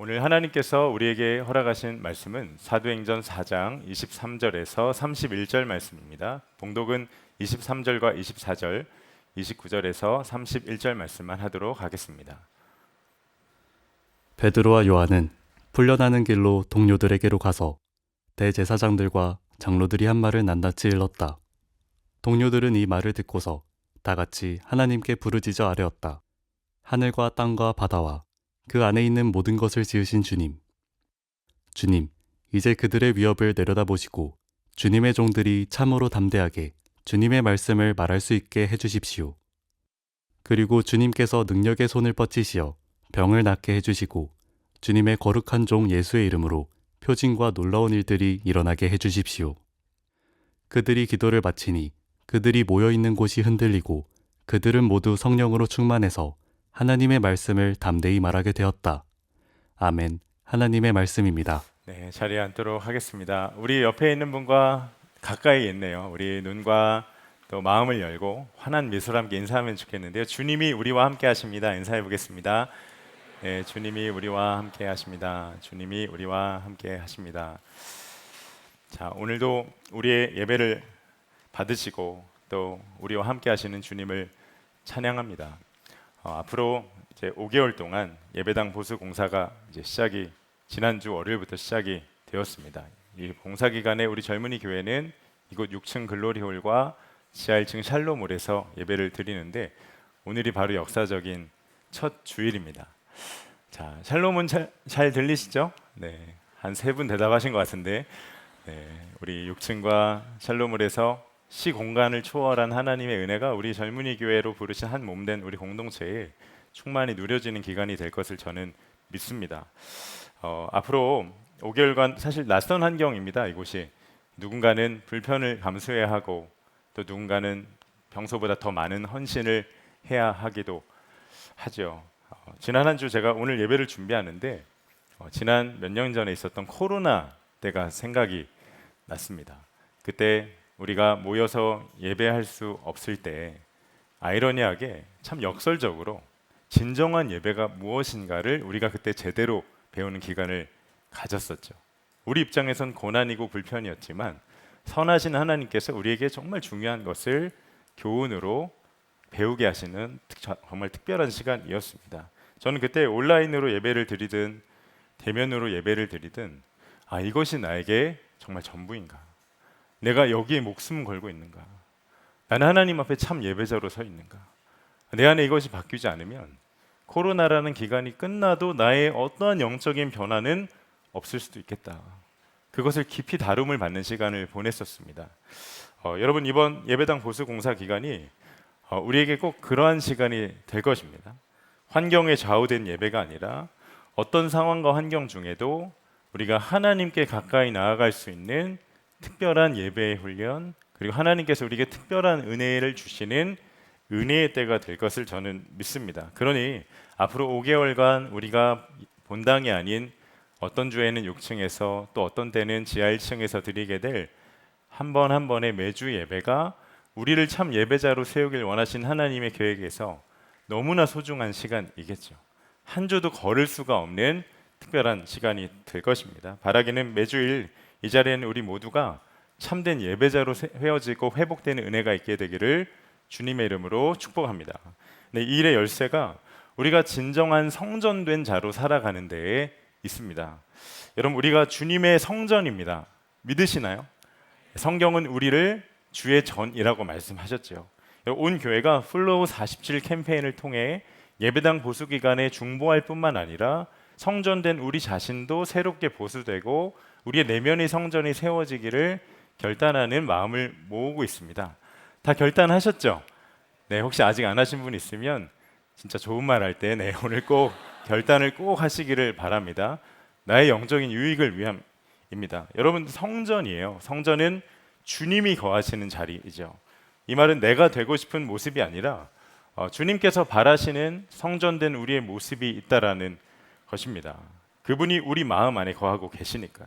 오늘 하나님께서 우리에게 허락하신 말씀은 사도행전 4장 23절에서 31절 말씀입니다. 봉독은 23절과 24절, 29절에서 31절 말씀만 하도록 하겠습니다. 베드로와 요한은 풀려나는 길로 동료들에게로 가서 대제사장들과 장로들이 한 말을 낱낱이 일렀다. 동료들은 이 말을 듣고서 다 같이 하나님께 부르짖어 아뢰었다. 하늘과 땅과 바다와 그 안에 있는 모든 것을 지으신 주님, 이제 그들의 위협을 내려다보시고 주님의 종들이 참으로 담대하게 주님의 말씀을 말할 수 있게 해주십시오. 그리고 주님께서 능력의 손을 뻗치시어 병을 낫게 해주시고 주님의 거룩한 종 예수의 이름으로 표징과 놀라운 일들이 일어나게 해주십시오. 그들이 기도를 마치니 그들이 모여있는 곳이 흔들리고 그들은 모두 성령으로 충만해서 하나님의 말씀을 담대히 말하게 되었다. 아멘. 하나님의 말씀입니다. 네, 자리에 앉도록 하겠습니다. 우리 옆에 있는 분과 가까이 있네요. 우리 눈과 또 마음을 열고 환한 미소로 함께 인사하면 좋겠는데요. 주님이 우리와 함께 하십니다. 인사해 보겠습니다. 네, 주님이 우리와 함께 하십니다. 주님이 우리와 함께 하십니다. 자, 오늘도 우리의 예배를 받으시고 또 우리와 함께 하시는 주님을 찬양합니다. 앞으로 이제 5개월 동안 예배당 보수 공사가 이제 지난주 월요일부터 시작이 되었습니다. 이 봉사 기간에 우리 젊은이 교회는 이곳 6층 글로리홀과 지하 1층 샬롬홀에서 예배를 드리는데 오늘이 바로 역사적인 첫 주일입니다. 자, 샬롬은 잘 들리시죠? 네, 한 3분 대답하신 것 같은데, 네, 우리 6층과 샬롬홀에서 시 공간을 초월한 하나님의 은혜가 우리 젊은이 교회로 부르신 한 몸된 우리 공동체에 충만히 누려지는 기간이 될 것을 저는 믿습니다. 앞으로 5개월간 사실 낯선 환경입니다. 이곳이 누군가는 불편을 감수해야 하고 또 누군가는 평소보다 더 많은 헌신을 해야 하기도 하죠. 지난 한 주 제가 오늘 예배를 준비하는데 지난 몇 년 전에 있었던 코로나 때가 생각이 났습니다. 그때 우리가 모여서 예배할 수 없을 때 아이러니하게 참 역설적으로 진정한 예배가 무엇인가를 우리가 그때 제대로 배우는 기간을 가졌었죠. 우리 입장에선 고난이고 불편이었지만 선하신 하나님께서 우리에게 정말 중요한 것을 교훈으로 배우게 하시는 정말 특별한 시간이었습니다. 저는 그때 온라인으로 예배를 드리든 대면으로 예배를 드리든 이것이 나에게 정말 전부인가? 내가 여기에 목숨 걸고 있는가? 나는 하나님 앞에 참 예배자로 서 있는가? 내 안에 이것이 바뀌지 않으면 코로나라는 기간이 끝나도 나의 어떠한 영적인 변화는 없을 수도 있겠다. 그것을 깊이 다룸을 받는 시간을 보냈었습니다. 여러분, 이번 예배당 보수 공사 기간이 우리에게 꼭 그러한 시간이 될 것입니다. 환경에 좌우된 예배가 아니라 어떤 상황과 환경 중에도 우리가 하나님께 가까이 나아갈 수 있는 특별한 예배의 훈련, 그리고 하나님께서 우리에게 특별한 은혜를 주시는 은혜의 때가 될 것을 저는 믿습니다. 그러니 앞으로 5개월간 우리가 본당이 아닌 어떤 주에는 6층에서 또 어떤 때는 지하 1층에서 드리게 될 한 번 한 번의 매주 예배가 우리를 참 예배자로 세우길 원하신 하나님의 계획에서 너무나 소중한 시간이겠죠. 한 주도 걸을 수가 없는 특별한 시간이 될 것입니다. 바라기는 매주일 이 자리에는 우리 모두가 참된 예배자로 헤어지고 회복되는 은혜가 있게 되기를 주님의 이름으로 축복합니다. 네, 이 일의 열쇠가 우리가 진정한 성전된 자로 살아가는 데에 있습니다. 여러분, 우리가 주님의 성전입니다. 믿으시나요? 성경은 우리를 주의 전이라고 말씀하셨죠. 온 교회가 플로우 47 캠페인을 통해 예배당 보수 기간에 중보할 뿐만 아니라 성전된 우리 자신도 새롭게 보수되고 우리의 내면의 성전이 세워지기를 결단하는 마음을 모으고 있습니다. 다 결단하셨죠? 네, 혹시 아직 안 하신 분 있으면 진짜 좋은 말 할 때 오늘 꼭 결단을 꼭 하시기를 바랍니다. 나의 영적인 유익을 위함입니다. 여러분, 성전이에요. 성전은 주님이 거하시는 자리이죠. 이 말은 내가 되고 싶은 모습이 아니라 주님께서 바라시는 성전된 우리의 모습이 있다라는 것입니다. 그분이 우리 마음 안에 거하고 계시니까.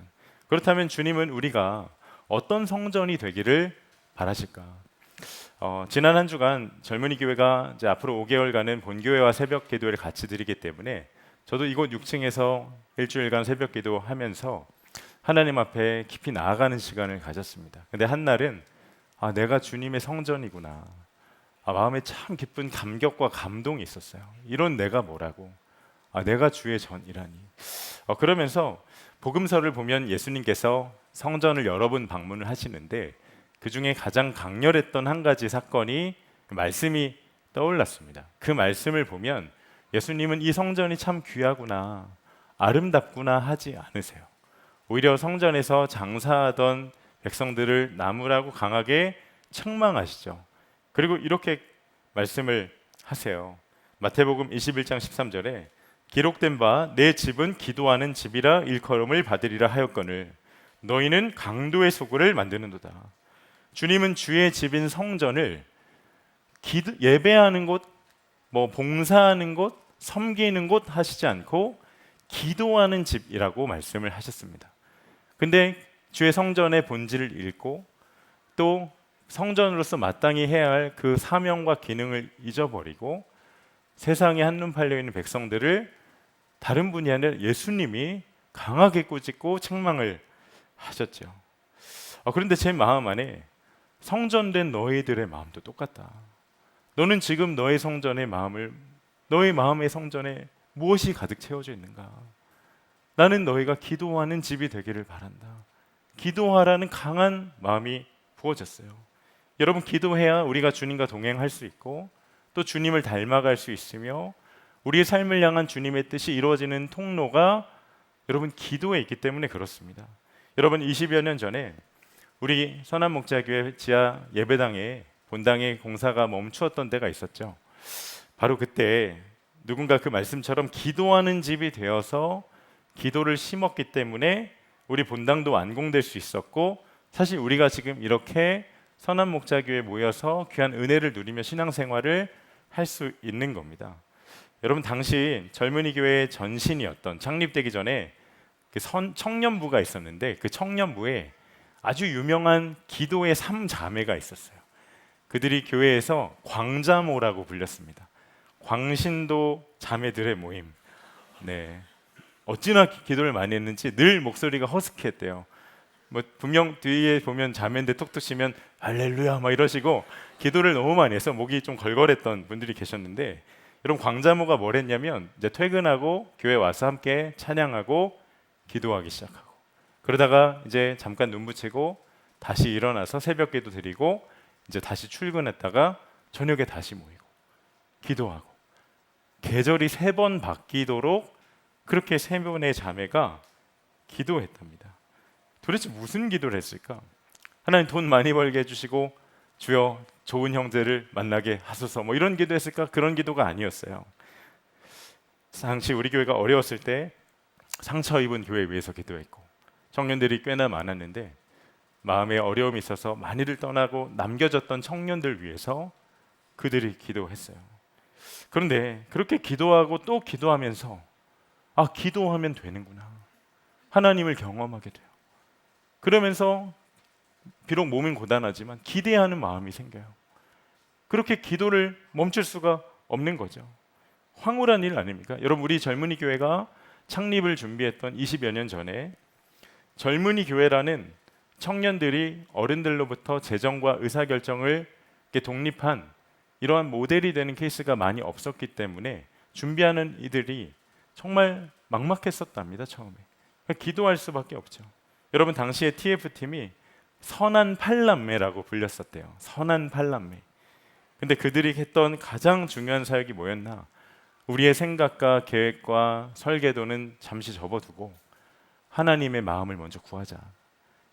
그렇다면 주님은 우리가 어떤 성전이 되기를 바라실까? 지난 한 주간 젊은이 교회가 이제 앞으로 5개월간은 본교회와 새벽 기도를 같이 드리기 때문에 저도 이곳 6층에서 일주일간 새벽 기도하면서 하나님 앞에 깊이 나아가는 시간을 가졌습니다. 근데 한날은 내가 주님의 성전이구나. 마음에 참 깊은 감격과 감동이 있었어요. 이런 내가 뭐라고? 내가 주의 전이라니. 그러면서 복음서를 보면 예수님께서 성전을 여러 번 방문을 하시는데 그 중에 가장 강렬했던 한 가지 사건이 말씀이 떠올랐습니다. 그 말씀을 보면 예수님은 이 성전이 참 귀하구나, 아름답구나 하지 않으세요. 오히려 성전에서 장사하던 백성들을 나무라고 강하게 책망하시죠. 그리고 이렇게 말씀을 하세요. 마태복음 21장 13절에 기록된 바 내 집은 기도하는 집이라 일컬음을 받으리라 하였거늘 너희는 강도의 소굴을 만드는도다. 주님은 주의 집인 성전을 예배하는 곳, 봉사하는 곳, 섬기는 곳 하시지 않고 기도하는 집이라고 말씀을 하셨습니다. 근데 주의 성전의 본질을 잃고 또 성전으로서 마땅히 해야 할 그 사명과 기능을 잊어버리고 세상에 한눈 팔려 있는 백성들을 다른 분이 아니라 예수님이 강하게 꾸짖고 책망을 하셨죠. 그런데 제 마음 안에 성전된 너희들의 마음도 똑같다. 너는 지금 너의 마음의 성전에 무엇이 가득 채워져 있는가? 나는 너희가 기도하는 집이 되기를 바란다. 기도하라는 강한 마음이 부어졌어요. 여러분, 기도해야 우리가 주님과 동행할 수 있고 또 주님을 닮아갈 수 있으며 우리의 삶을 향한 주님의 뜻이 이루어지는 통로가 여러분 기도에 있기 때문에 그렇습니다. 여러분, 20여 년 전에 우리 선한목자교회 지하 예배당에 본당의 공사가 멈추었던 때가 있었죠. 바로 그때 누군가 그 말씀처럼 기도하는 집이 되어서 기도를 심었기 때문에 우리 본당도 완공될 수 있었고, 사실 우리가 지금 이렇게 선한목자교회에 모여서 귀한 은혜를 누리며 신앙생활을 할 수 있는 겁니다. 여러분, 당시 젊은이 교회의 전신이었던, 창립되기 전에 그 청년부가 있었는데 그 청년부에 아주 유명한 기도의 3자매가 있었어요. 그들이 교회에서 광자모라고 불렸습니다. 광신도 자매들의 모임. 네, 어찌나 기도를 많이 했는지 늘 목소리가 허스키했대요. 분명 뒤에 보면 자매인데 톡톡 치면 할렐루야 막 이러시고 기도를 너무 많이 해서 목이 좀 걸걸했던 분들이 계셨는데, 여러분, 광자모가 뭘 했냐면 이제 퇴근하고 교회 와서 함께 찬양하고 기도하기 시작하고, 그러다가 이제 잠깐 눈 붙이고 다시 일어나서 새벽 기도 드리고 이제 다시 출근했다가 저녁에 다시 모이고 기도하고, 계절이 3번 바뀌도록 그렇게 3분의 자매가 기도했답니다. 도대체 무슨 기도를 했을까? 하나님 돈 많이 벌게 해주시고 주여 좋은 형제를 만나게 하소서 이런 기도했을까? 그런 기도가 아니었어요. 당시 우리 교회가 어려웠을 때 상처 입은 교회 위해서 기도했고, 청년들이 꽤나 많았는데 마음에 어려움이 있어서 많이들 떠나고 남겨졌던 청년들 위해서 그들이 기도했어요. 그런데 그렇게 기도하고 또 기도하면서 기도하면 되는구나, 하나님을 경험하게 돼요. 그러면서 비록 몸은 고단하지만 기대하는 마음이 생겨요. 그렇게 기도를 멈출 수가 없는 거죠. 황홀한 일 아닙니까? 여러분, 우리 젊은이 교회가 창립을 준비했던 20여 년 전에 젊은이 교회라는 청년들이 어른들로부터 재정과 의사결정을 독립한 이러한 모델이 되는 케이스가 많이 없었기 때문에 준비하는 이들이 정말 막막했었답니다. 처음에 기도할 수밖에 없죠. 여러분, 당시에 TF팀이 선한 팔남매라고 불렸었대요. 선한 팔남매. 근데 그들이 했던 가장 중요한 사역이 뭐였나? 우리의 생각과 계획과 설계도는 잠시 접어두고 하나님의 마음을 먼저 구하자.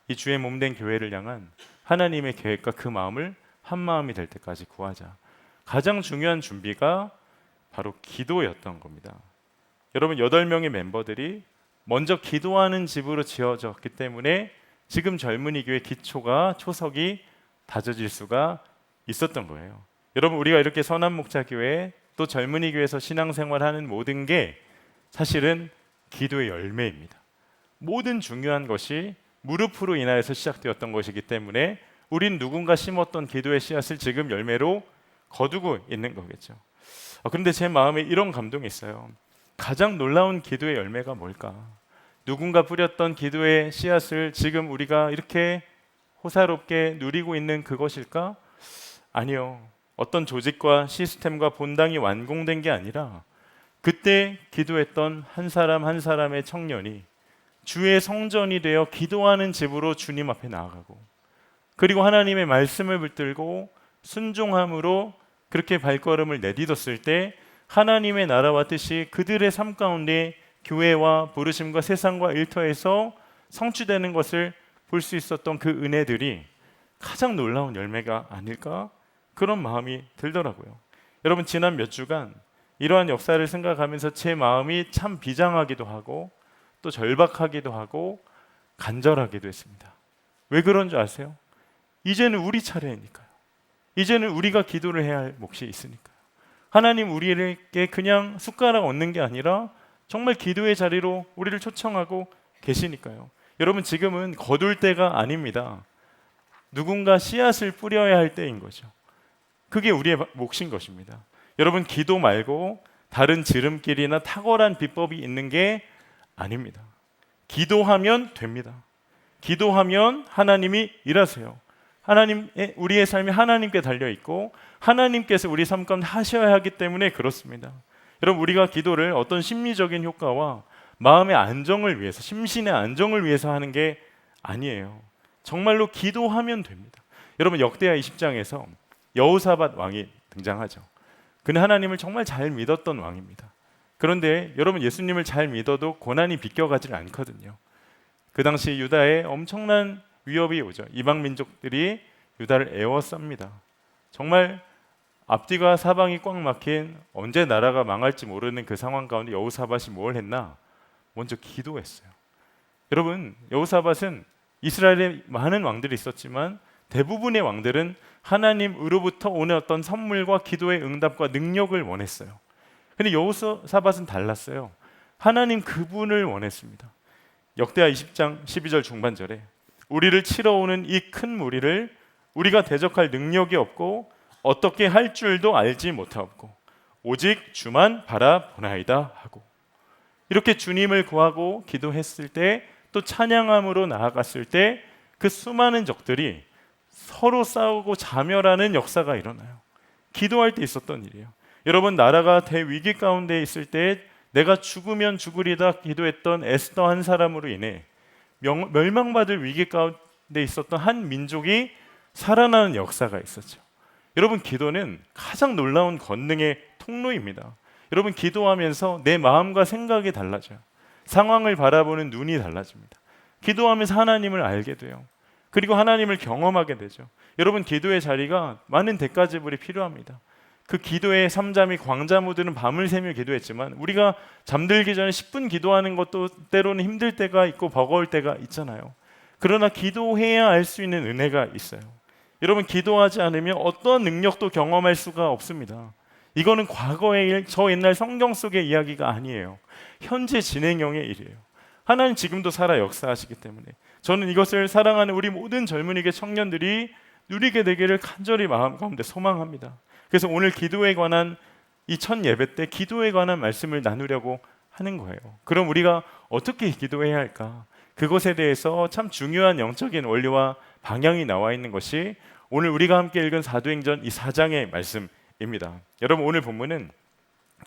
이 주의 몸된 교회를 향한 하나님의 계획과 그 마음을 한 마음이 될 때까지 구하자. 가장 중요한 준비가 바로 기도였던 겁니다. 여러분, 8명의 멤버들이 먼저 기도하는 집으로 지어졌기 때문에 지금 젊은이 교회 기초가, 초석이 다져질 수가 있었던 거예요. 여러분, 우리가 이렇게 선한목자교회 또 젊은이 교회에서 신앙생활하는 모든 게 사실은 기도의 열매입니다. 모든 중요한 것이 무릎으로 인하여서 시작되었던 것이기 때문에 우린 누군가 심었던 기도의 씨앗을 지금 열매로 거두고 있는 거겠죠. 그런데 제 마음에 이런 감동이 있어요. 가장 놀라운 기도의 열매가 뭘까? 누군가 뿌렸던 기도의 씨앗을 지금 우리가 이렇게 호사롭게 누리고 있는 그것일까? 아니요. 어떤 조직과 시스템과 본당이 완공된 게 아니라 그때 기도했던 한 사람 한 사람의 청년이 주의 성전이 되어 기도하는 집으로 주님 앞에 나아가고, 그리고 하나님의 말씀을 붙들고 순종함으로 그렇게 발걸음을 내딛었을 때 하나님의 나라와 뜻이 그들의 삶 가운데 교회와 부르심과 세상과 일터에서 성취되는 것을 볼 수 있었던 그 은혜들이 가장 놀라운 열매가 아닐까? 그런 마음이 들더라고요. 여러분, 지난 몇 주간 이러한 역사를 생각하면서 제 마음이 참 비장하기도 하고 또 절박하기도 하고 간절하기도 했습니다. 왜 그런 줄 아세요? 이제는 우리 차례니까요. 이제는 우리가 기도를 해야 할 몫이 있으니까요. 하나님 우리에게 그냥 숟가락 얹는 게 아니라 정말 기도의 자리로 우리를 초청하고 계시니까요. 여러분, 지금은 거둘 때가 아닙니다. 누군가 씨앗을 뿌려야 할 때인 거죠. 그게 우리의 몫인 것입니다. 여러분, 기도 말고 다른 지름길이나 탁월한 비법이 있는 게 아닙니다. 기도하면 됩니다. 기도하면 하나님이 일하세요. 우리의 삶이 하나님께 달려 있고 하나님께서 우리 삶 가운데 하셔야 하기 때문에 그렇습니다. 여러분, 우리가 기도를 어떤 심리적인 효과와 마음의 안정을 위해서, 심신의 안정을 위해서 하는 게 아니에요. 정말로 기도하면 됩니다. 여러분, 역대하 20장에서 여호사밧 왕이 등장하죠. 그는 하나님을 정말 잘 믿었던 왕입니다. 그런데 여러분, 예수님을 잘 믿어도 고난이 비껴가질 않거든요. 그 당시 유다에 엄청난 위협이 오죠. 이방 민족들이 유다를 에워쌉니다. 정말 앞뒤가 사방이 꽉 막힌, 언제 나라가 망할지 모르는 그 상황 가운데 여호사밧이 뭘 했나? 먼저 기도했어요. 여러분, 여호사밧은 이스라엘에 많은 왕들이 있었지만 대부분의 왕들은 하나님으로부터 오는 어떤 선물과 기도의 응답과 능력을 원했어요. 근데 여호사밧은 달랐어요. 하나님 그분을 원했습니다. 역대하 20장 12절 중반절에 우리를 치러 오는 이 큰 무리를 우리가 대적할 능력이 없고 어떻게 할 줄도 알지 못하고 오직 주만 바라보나이다 하고, 이렇게 주님을 구하고 기도했을 때, 또 찬양함으로 나아갔을 때 그 수많은 적들이 서로 싸우고 자멸하는 역사가 일어나요. 기도할 때 있었던 일이에요. 여러분, 나라가 대위기 가운데 있을 때 내가 죽으면 죽으리다 기도했던 에스더 한 사람으로 인해 멸망받을 위기 가운데 있었던 한 민족이 살아나는 역사가 있었죠. 여러분, 기도는 가장 놀라운 권능의 통로입니다. 여러분, 기도하면서 내 마음과 생각이 달라져요. 상황을 바라보는 눈이 달라집니다. 기도하면서 하나님을 알게 돼요. 그리고 하나님을 경험하게 되죠. 여러분, 기도의 자리가 많은 대가 지불이 필요합니다. 그 기도의 삼잠이 광자모들은 밤을 새며 기도했지만 우리가 잠들기 전에 10분 기도하는 것도 때로는 힘들 때가 있고 버거울 때가 있잖아요. 그러나 기도해야 알 수 있는 은혜가 있어요. 여러분, 기도하지 않으면 어떠한 능력도 경험할 수가 없습니다. 이거는 과거의 일, 저 옛날 성경 속의 이야기가 아니에요. 현재 진행형의 일이에요. 하나님 지금도 살아 역사하시기 때문에 저는 이것을 사랑하는 우리 모든 젊은이계 청년들이 누리게 되기를 간절히 마음 가운데 소망합니다. 그래서 오늘 기도에 관한 이 첫 예배 때 기도에 관한 말씀을 나누려고 하는 거예요. 그럼 우리가 어떻게 기도해야 할까? 그것에 대해서 참 중요한 영적인 원리와 방향이 나와 있는 것이 오늘 우리가 함께 읽은 사도행전 이 4장의 말씀입니다. 여러분, 오늘 본문은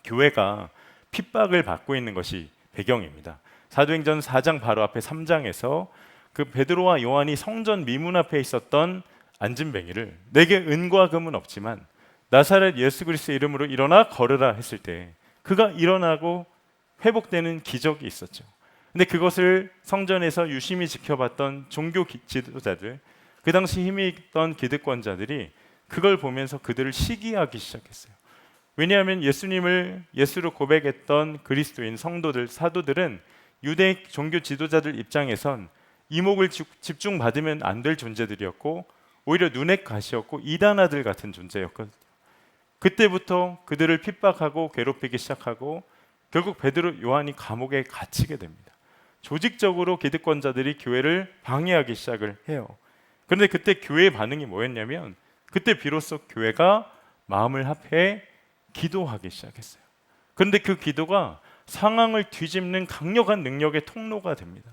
교회가 핍박을 받고 있는 것이 배경입니다. 사도행전 4장 바로 앞에 3장에서 그 베드로와 요한이 성전 미문 앞에 있었던 안진뱅이를 내게 은과 금은 없지만 나사렛 예수 그리스도의 이름으로 일어나 걸으라 했을 때 그가 일어나고 회복되는 기적이 있었죠. 근데 그것을 성전에서 유심히 지켜봤던 종교 지도자들, 그 당시 힘이 있던 기득권자들이 그걸 보면서 그들을 시기하기 시작했어요. 왜냐하면 예수님을 예수로 고백했던 그리스도인 성도들, 사도들은 유대 종교 지도자들 입장에선 이목을 집중 받으면 안 될 존재들이었고 오히려 눈의 가시였고 이단아들 같은 존재였거든요. 그때부터 그들을 핍박하고 괴롭히기 시작하고 결국 베드로, 요한이 감옥에 갇히게 됩니다. 조직적으로 기득권자들이 교회를 방해하기 시작을 해요. 그런데 그때 교회의 반응이 뭐였냐면 그때 비로소 교회가 마음을 합해 기도하기 시작했어요. 그런데 그 기도가 상황을 뒤집는 강력한 능력의 통로가 됩니다.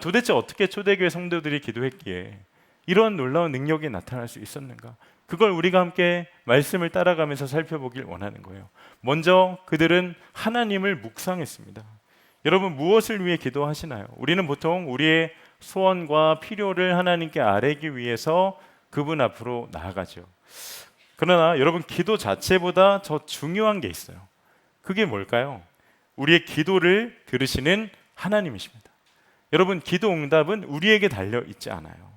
도대체 어떻게 초대교회 성도들이 기도했기에 이런 놀라운 능력이 나타날 수 있었는가? 그걸 우리가 함께 말씀을 따라가면서 살펴보길 원하는 거예요. 먼저 그들은 하나님을 묵상했습니다. 여러분, 무엇을 위해 기도하시나요? 우리는 보통 우리의 소원과 필요를 하나님께 아뢰기 위해서 그분 앞으로 나아가죠. 그러나 여러분, 기도 자체보다 더 중요한 게 있어요. 그게 뭘까요? 우리의 기도를 들으시는 하나님이십니다. 여러분, 기도 응답은 우리에게 달려 있지 않아요.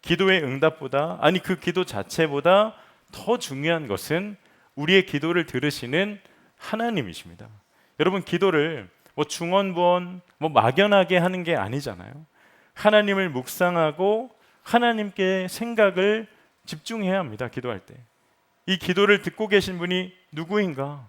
기도의 응답보다, 그 기도 자체보다 더 중요한 것은 우리의 기도를 들으시는 하나님이십니다. 여러분, 기도를 중언부언 막연하게 하는 게 아니잖아요. 하나님을 묵상하고 하나님께 생각을 집중해야 합니다. 기도할 때 이 기도를 듣고 계신 분이 누구인가,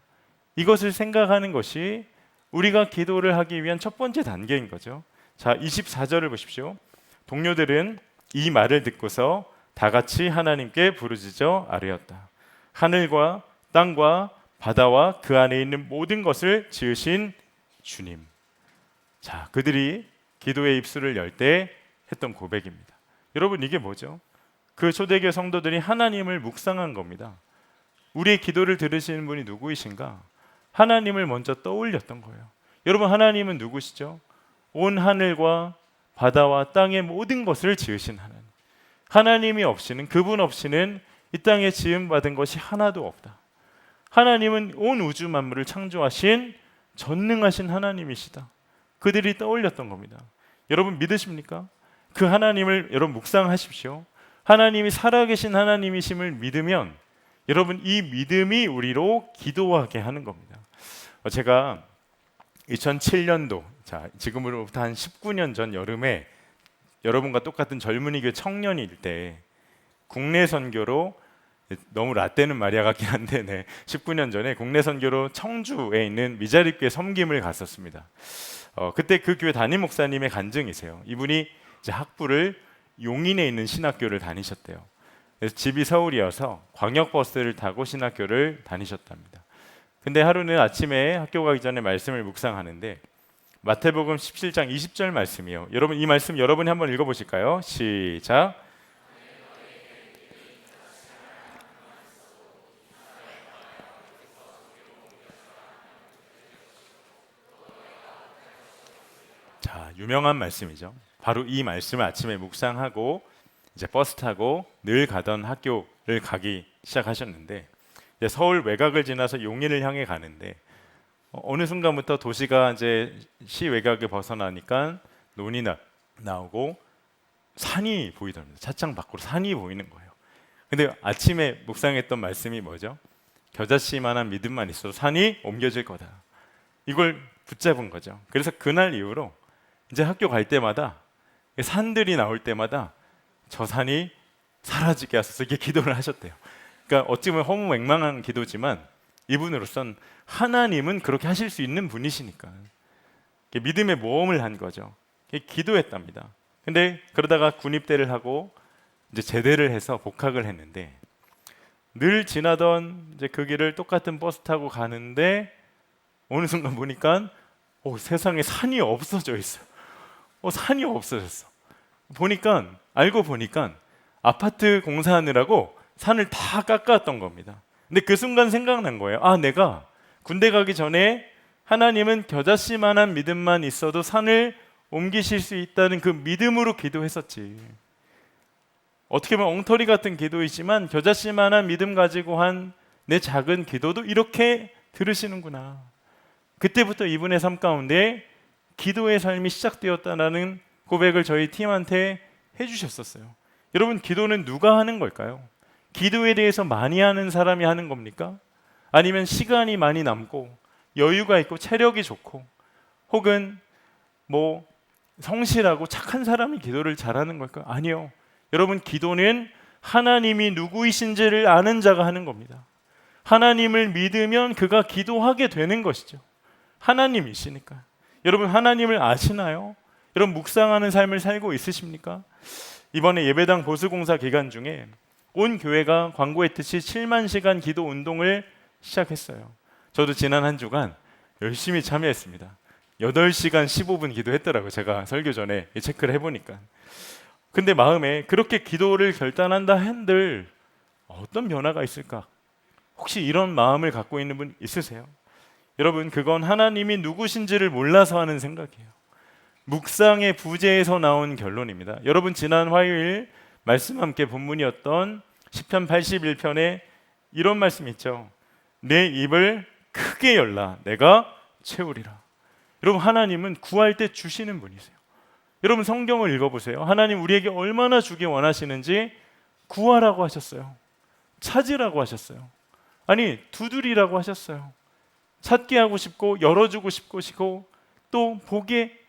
이것을 생각하는 것이 우리가 기도를 하기 위한 첫 번째 단계인 거죠. 자, 24절을 보십시오. 동료들은 이 말을 듣고서 다 같이 하나님께 부르짖어 아뢰었다. 하늘과 땅과 바다와 그 안에 있는 모든 것을 지으신 주님. 자, 그들이 기도의 입술을 열 때 했던 고백입니다. 여러분, 이게 뭐죠? 그 초대교회 성도들이 하나님을 묵상한 겁니다. 우리의 기도를 들으시는 분이 누구이신가? 하나님을 먼저 떠올렸던 거예요. 여러분, 하나님은 누구시죠? 온 하늘과 바다와 땅의 모든 것을 지으신 하나님. 하나님이 없이는, 그분 없이는 이 땅에 지음받은 것이 하나도 없다. 하나님은 온 우주 만물을 창조하신 전능하신 하나님이시다. 그들이 떠올렸던 겁니다. 여러분, 믿으십니까? 그 하나님을 여러분 묵상하십시오. 하나님이 살아계신 하나님이심을 믿으면 여러분, 이 믿음이 우리로 기도하게 하는 겁니다. 제가 2007년도, 지금으로부터 한 19년 전 여름에 여러분과 똑같은 젊은이 교회 청년일 때 국내 선교로, 너무 라떼는 말이야 같긴 한데 19년 전에 국내 선교로 청주에 있는 미자립교회 섬김을 갔었습니다. 그때 그 교회 담임 목사님의 간증이세요. 이분이 이제 학부를 용인에 있는 신학교를 다니셨대요. 그래서 집이 서울이어서 광역버스를 타고 신학교를 다니셨답니다. 근데 하루는 아침에 학교 가기 전에 말씀을 묵상하는데 마태복음 17장 20절 말씀이요. 여러분, 이 말씀 여러분이 한번 읽어보실까요? 시작. 자, 유명한 말씀이죠. 바로 이 말씀을 아침에 묵상하고 이제 버스 타고 늘 가던 학교를 가기 시작하셨는데, 이제 서울 외곽을 지나서 용인을 향해 가는데 어느 순간부터 도시가 이제 시 외곽에 벗어나니까 논이 나오고 산이 보이더랍니다. 차창 밖으로 산이 보이는 거예요. 근데 아침에 묵상했던 말씀이 뭐죠? 겨자씨만한 믿음만 있어도 산이 옮겨질 거다. 이걸 붙잡은 거죠. 그래서 그날 이후로 이제 학교 갈 때마다 산들이 나올 때마다 저 산이 사라지게 하소서, 이렇게 기도를 하셨대요. 그러니까 어찌 보면 허무맹망한 기도지만 이분으로선 하나님은 그렇게 하실 수 있는 분이시니까 믿음의 모험을 한 거죠. 기도했답니다. 근데 그러다가 군입대를 하고 이제 제대를 해서 복학을 했는데, 늘 지나던 이제 그 길을 똑같은 버스 타고 가는데 어느 순간 보니까 세상에 산이 없어져 있어요. 산이 없어졌어. 알고 보니까 아파트 공사하느라고 산을 다 깎았던 겁니다. 근데 그 순간 생각난 거예요. 내가 군대 가기 전에 하나님은 겨자씨만한 믿음만 있어도 산을 옮기실 수 있다는 그 믿음으로 기도했었지. 어떻게 보면 엉터리 같은 기도이지만 겨자씨만한 믿음 가지고 한 내 작은 기도도 이렇게 들으시는구나. 그때부터 이분의 삶 가운데 기도의 삶이 시작되었다는 고백을 저희 팀한테 해주셨었어요. 여러분, 기도는 누가 하는 걸까요? 기도에 대해서 많이 하는 사람이 하는 겁니까? 아니면 시간이 많이 남고 여유가 있고 체력이 좋고 혹은 성실하고 착한 사람이 기도를 잘하는 걸까요? 아니요. 여러분, 기도는 하나님이 누구이신지를 아는 자가 하는 겁니다. 하나님을 믿으면 그가 기도하게 되는 것이죠. 하나님이시니까. 여러분, 하나님을 아시나요? 여러분, 묵상하는 삶을 살고 있으십니까? 이번에 예배당 보수공사 기간 중에 온 교회가 광고했듯이 7만 시간 기도 운동을 시작했어요. 저도 지난 한 주간 열심히 참여했습니다. 8시간 15분 기도했더라고요. 제가 설교 전에 체크를 해보니까. 근데 마음에 그렇게 기도를 결단한다 한들 어떤 변화가 있을까? 혹시 이런 마음을 갖고 있는 분 있으세요? 여러분, 그건 하나님이 누구신지를 몰라서 하는 생각이에요. 묵상의 부재에서 나온 결론입니다. 여러분, 지난 화요일 말씀 함께 본문이었던 시편 81편에 이런 말씀 있죠. 내 입을 크게 열라 내가 채우리라. 여러분, 하나님은 구할 때 주시는 분이세요. 여러분, 성경을 읽어보세요. 하나님 우리에게 얼마나 주기 원하시는지 구하라고 하셨어요. 찾으라고 하셨어요. 아니, 두드리라고 하셨어요. 찾게 하고 싶고 열어주고 싶고 또 보게,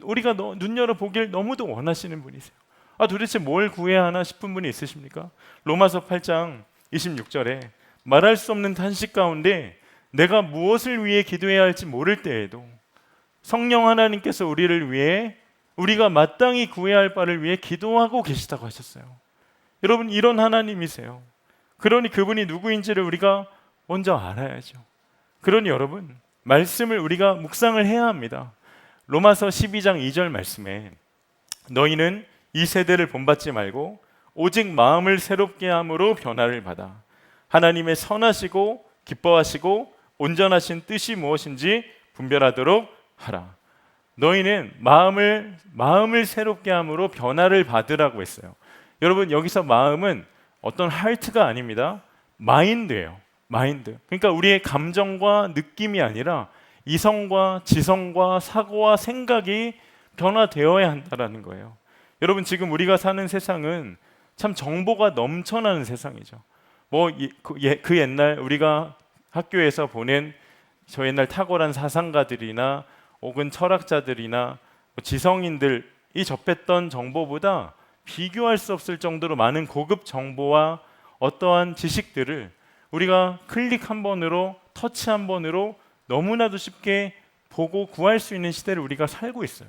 우리가 눈 열어 보길 너무도 원하시는 분이세요. 도대체 뭘 구해야 하나 싶은 분이 있으십니까? 로마서 8장 26절에 말할 수 없는 탄식 가운데 내가 무엇을 위해 기도해야 할지 모를 때에도 성령 하나님께서 우리를 위해 우리가 마땅히 구해야 할 바를 위해 기도하고 계시다고 하셨어요. 여러분, 이런 하나님이세요. 그러니 그분이 누구인지를 우리가 먼저 알아야죠. 그러니 여러분, 말씀을 우리가 묵상을 해야 합니다. 로마서 12장 2절 말씀에 너희는 이 세대를 본받지 말고 오직 마음을 새롭게 함으로 변화를 받아 하나님의 선하시고 기뻐하시고 온전하신 뜻이 무엇인지 분별하도록 하라. 너희는 마음을 새롭게 함으로 변화를 받으라고 했어요. 여러분, 여기서 마음은 어떤 하트가 아닙니다. 마인드예요. 마인드. 그러니까 우리의 감정과 느낌이 아니라 이성과 지성과 사고와 생각이 변화되어야 한다는 거예요. 여러분, 지금 우리가 사는 세상은 참 정보가 넘쳐나는 세상이죠. 그 옛날 우리가 학교에서 보낸 저 옛날 탁월한 사상가들이나 혹은 철학자들이나 지성인들이 접했던 정보보다 비교할 수 없을 정도로 많은 고급 정보와 어떠한 지식들을 우리가 클릭 한 번으로, 터치 한 번으로 너무나도 쉽게 보고 구할 수 있는 시대를 우리가 살고 있어요.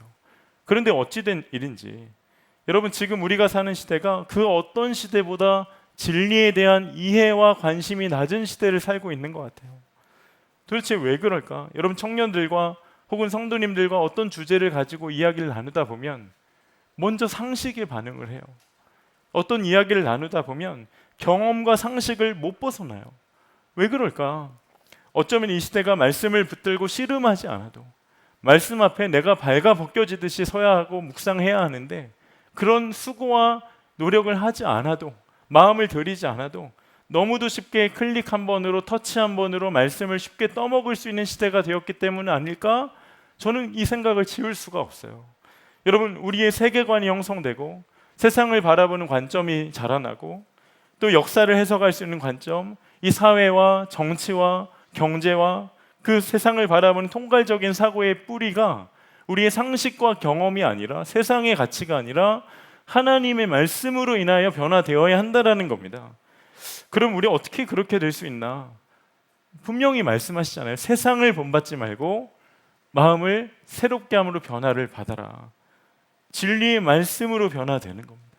그런데 어찌된 일인지 여러분, 지금 우리가 사는 시대가 그 어떤 시대보다 진리에 대한 이해와 관심이 낮은 시대를 살고 있는 것 같아요. 도대체 왜 그럴까? 여러분, 청년들과 혹은 성도님들과 어떤 주제를 가지고 이야기를 나누다 보면 먼저 상식에 반응을 해요. 어떤 이야기를 나누다 보면 경험과 상식을 못 벗어나요. 왜 그럴까? 어쩌면 이 시대가 말씀을 붙들고 씨름하지 않아도 말씀 앞에 내가 발가 벗겨지듯이 서야 하고 묵상해야 하는데 그런 수고와 노력을 하지 않아도, 마음을 들이지 않아도 너무도 쉽게 클릭 한 번으로, 터치 한 번으로 말씀을 쉽게 떠먹을 수 있는 시대가 되었기 때문 아닐까? 저는 이 생각을 지울 수가 없어요. 여러분, 우리의 세계관이 형성되고 세상을 바라보는 관점이 자라나고 또 역사를 해석할 수 있는 관점, 이 사회와 정치와 경제와 그 세상을 바라보는 통괄적인 사고의 뿌리가 우리의 상식과 경험이 아니라 세상의 가치가 아니라 하나님의 말씀으로 인하여 변화되어야 한다는 겁니다. 그럼 우리 어떻게 그렇게 될 수 있나? 분명히 말씀하시잖아요. 세상을 본받지 말고 마음을 새롭게 함으로 변화를 받아라. 진리의 말씀으로 변화되는 겁니다.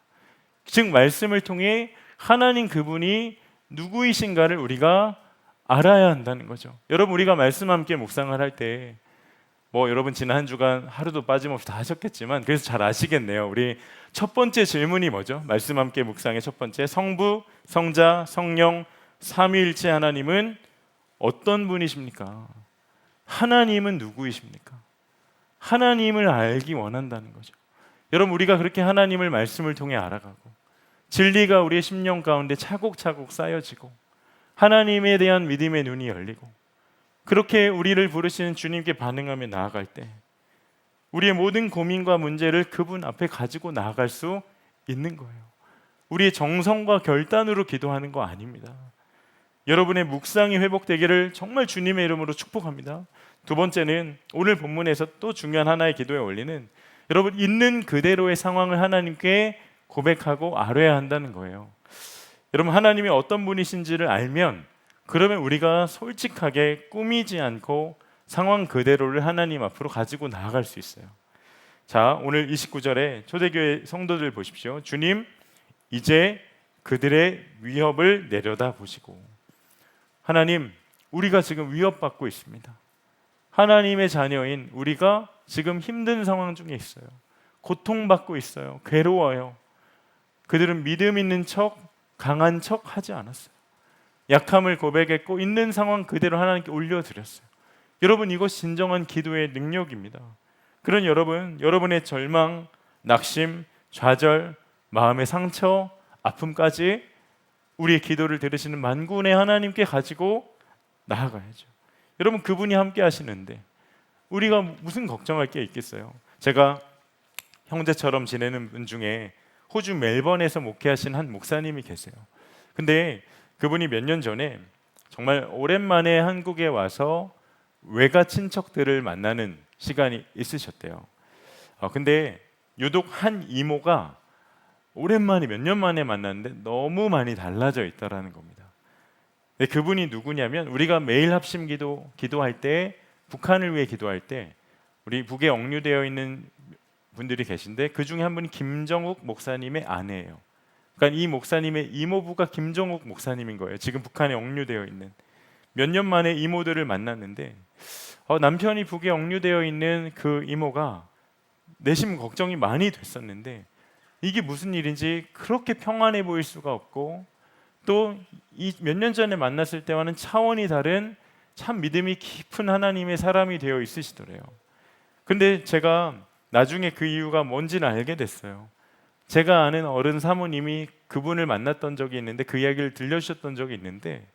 즉 말씀을 통해 하나님 그분이 누구이신가를 우리가 알아야 한다는 거죠. 여러분, 우리가 말씀 함께 묵상을 할 때 여러분 지난 한 주간 하루도 빠짐없이 다 하셨겠지만 그래서 잘 아시겠네요. 우리 첫 번째 질문이 뭐죠? 말씀 함께 묵상의 첫 번째, 성부, 성자, 성령 삼위일체 하나님은 어떤 분이십니까? 하나님은 누구이십니까? 하나님을 알기 원한다는 거죠. 여러분, 우리가 그렇게 하나님을 말씀을 통해 알아가고 진리가 우리의 심령 가운데 차곡차곡 쌓여지고 하나님에 대한 믿음의 눈이 열리고 그렇게 우리를 부르시는 주님께 반응하며 나아갈 때 우리의 모든 고민과 문제를 그분 앞에 가지고 나아갈 수 있는 거예요. 우리의 정성과 결단으로 기도하는 거 아닙니다. 여러분의 묵상이 회복되기를 정말 주님의 이름으로 축복합니다. 두 번째는 오늘 본문에서 또 중요한 하나의 기도에 올리는 여러분 있는 그대로의 상황을 하나님께 고백하고 알아야 한다는 거예요. 여러분, 하나님이 어떤 분이신지를 알면 그러면 우리가 솔직하게 꾸미지 않고 상황 그대로를 하나님 앞으로 가지고 나아갈 수 있어요. 자, 오늘 29절에 초대교회 성도들 보십시오. 주님, 이제 그들의 위협을 내려다 보시고. 하나님, 우리가 지금 위협받고 있습니다. 하나님의 자녀인 우리가 지금 힘든 상황 중에 있어요. 고통받고 있어요. 괴로워요. 그들은 믿음 있는 척, 강한 척 하지 않았어요. 약함을 고백했고 있는 상황 그대로 하나님께 올려드렸어요. 여러분, 이것이 진정한 기도의 능력입니다. 그런 여러분의 절망, 낙심, 좌절, 마음의 상처, 아픔까지 우리의 기도를 들으시는 만군의 하나님께 가지고 나아가야죠. 여러분, 그분이 함께 하시는데 우리가 무슨 걱정할 게 있겠어요? 제가 형제처럼 지내는 분 중에 호주 멜번에서 목회하신 한 목사님이 계세요. 근데 그분이 몇 년 전에 정말 오랜만에 한국에 와서 외가 친척들을 만나는 시간이 있으셨대요. 근데 유독 한 이모가 오랜만에 몇 년 만에 만났는데 너무 많이 달라져 있다라는 겁니다. 근데 그분이 누구냐면 우리가 매일 합심 기도할 때, 북한을 위해 기도할 때 우리 북에 억류되어 있는 분들이 계신데 그 중에 한 분이 김정욱 목사님의 아내예요. 그러니까 이 목사님의 이모부가 김정욱 목사님인 거예요. 지금 북한에 억류되어 있는. 몇 년 만에 이모들을 만났는데 남편이 북에 억류되어 있는 그 이모가 내심 걱정이 많이 됐었는데 이게 무슨 일인지 그렇게 평안해 보일 수가 없고 또 이 몇 년 전에 만났을 때와는 차원이 다른 참 믿음이 깊은 하나님의 사람이 되어 있으시더래요. 근데 제가 나중에 그 이유가 뭔지는 알게 됐어요. 제가 아는 어른 사모님이 그분을 만났던 적이 있는데 그 이야기를 들려주셨던 적이 있는데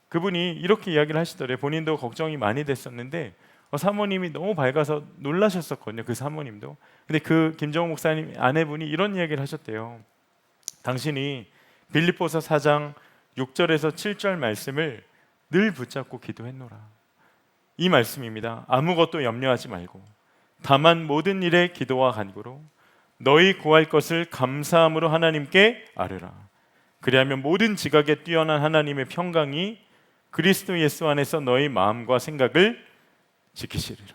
그분이 이렇게 이야기를 하시더래요. 본인도 걱정이 많이 됐었는데 사모님이 너무 밝아서 놀라셨었거든요. 그 사모님도. 근데 그 김정우 목사님 아내분이 이런 이야기를 하셨대요. 당신이 빌립보서 4장 6절에서 7절 말씀을 늘 붙잡고 기도했노라. 이 말씀입니다. 아무것도 염려하지 말고 다만 모든 일에 기도와 간구로 너희 구할 것을 감사함으로 하나님께 아뢰라. 그리하면 모든 지각에 뛰어난 하나님의 평강이 그리스도 예수 안에서 너희 마음과 생각을 지키시리라.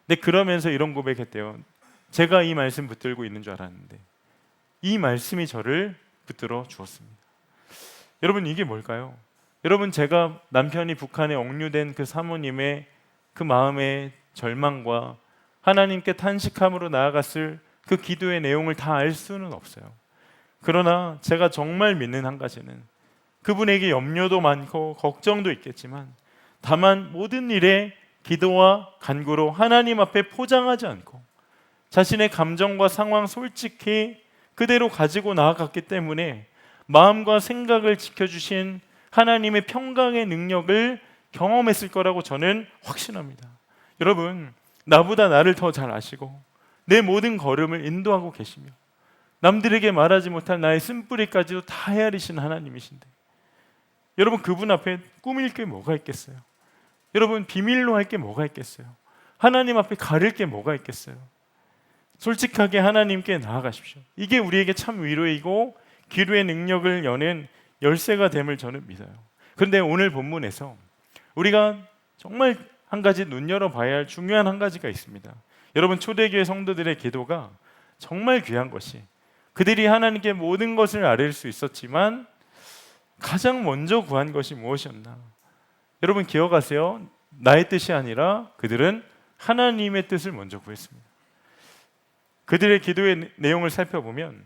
근데 그러면서 이런 고백했대요. 제가 이 말씀 붙들고 있는 줄 알았는데 이 말씀이 저를 붙들어 주었습니다. 여러분, 이게 뭘까요? 여러분, 제가 남편이 북한에 억류된 그 사모님의 그 마음의 절망과 하나님께 탄식함으로 나아갔을 그 기도의 내용을 다 알 수는 없어요. 그러나 제가 정말 믿는 한 가지는 그분에게 염려도 많고 걱정도 있겠지만 다만 모든 일에 기도와 간구로 하나님 앞에 포장하지 않고 자신의 감정과 상황 솔직히 그대로 가지고 나아갔기 때문에 마음과 생각을 지켜주신 하나님의 평강의 능력을 경험했을 거라고 저는 확신합니다. 여러분, 나보다 나를 더 잘 아시고 내 모든 걸음을 인도하고 계시며 남들에게 말하지 못할 나의 쓴뿌리까지도 다 헤아리신 하나님이신데 여러분, 그분 앞에 꾸밀 게 뭐가 있겠어요? 여러분, 비밀로 할 게 뭐가 있겠어요? 하나님 앞에 가릴 게 뭐가 있겠어요? 솔직하게 하나님께 나아가십시오. 이게 우리에게 참 위로이고 기도의 능력을 여는 열쇠가 됨을 저는 믿어요. 그런데 오늘 본문에서 우리가 정말 한 가지 눈여겨봐야 할 중요한 한 가지가 있습니다. 여러분, 초대교회 성도들의 기도가 정말 귀한 것이 그들이 하나님께 모든 것을 아뢰일 수 있었지만 가장 먼저 구한 것이 무엇이었나? 여러분, 기억하세요. 나의 뜻이 아니라 그들은 하나님의 뜻을 먼저 구했습니다. 그들의 기도의 내용을 살펴보면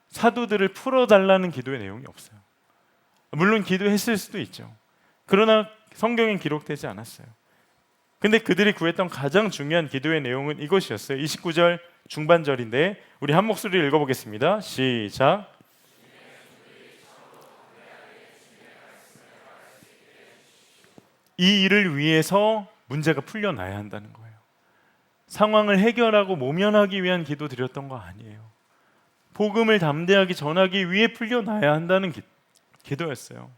사도들을 풀어달라는 기도의 내용이 없어요. 물론 기도했을 수도 있죠. 그러나 성경엔 기록되지 않았어요. 근데 그들이 구했던 가장 중요한 기도의 내용은 이것이었어요. 29절 중반절인데 우리 한 목소리로 읽어보겠습니다. 시작. 이 일을 위해서 문제가 풀려나야 한다는 거예요. 상황을 해결하고 모면하기 위한 기도 드렸던 거 아니에요. 복음을 담대하게 전하기 위해 풀려나야 한다는 기도였어요.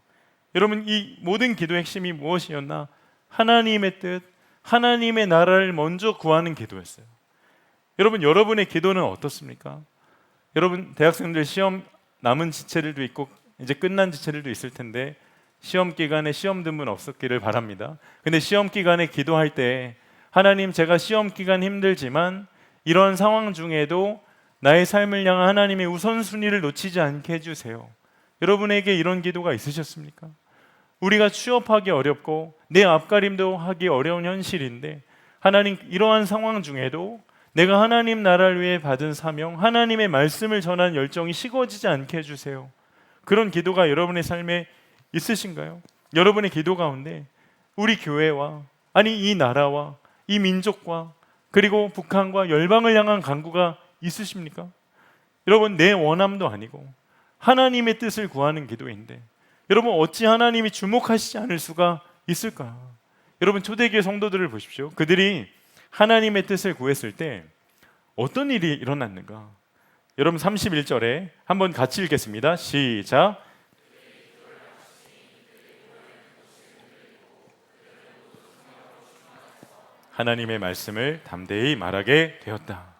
여러분, 이 모든 기도의 핵심이 무엇이었나? 하나님의 뜻, 하나님의 나라를 먼저 구하는 기도였어요. 여러분, 여러분의 기도는 어떻습니까? 여러분, 대학생들 시험 남은 지체들도 있고 이제 끝난 지체들도 있을 텐데 시험 기간에 시험 등분 없었기를 바랍니다. 근데 시험 기간에 기도할 때 하나님, 제가 시험 기간 힘들지만 이런 상황 중에도 나의 삶을 향한 하나님의 우선순위를 놓치지 않게 해주세요. 여러분에게 이런 기도가 있으셨습니까? 우리가 취업하기 어렵고 내 앞가림도 하기 어려운 현실인데 하나님, 이러한 상황 중에도 내가 하나님 나라를 위해 받은 사명, 하나님의 말씀을 전하는 열정이 식어지지 않게 해주세요. 그런 기도가 여러분의 삶에 있으신가요? 여러분의 기도 가운데 우리 교회와, 아니 이 나라와 이 민족과 그리고 북한과 열방을 향한 간구가 있으십니까? 여러분, 내 원함도 아니고 하나님의 뜻을 구하는 기도인데 여러분, 어찌 하나님이 주목하시지 않을 수가 있을까? 여러분, 초대교회 성도들을 보십시오. 그들이 하나님의 뜻을 구했을 때 어떤 일이 일어났는가? 여러분, 31절에 한번 같이 읽겠습니다. 시작. 하나님의 말씀을 담대히 말하게 되었다.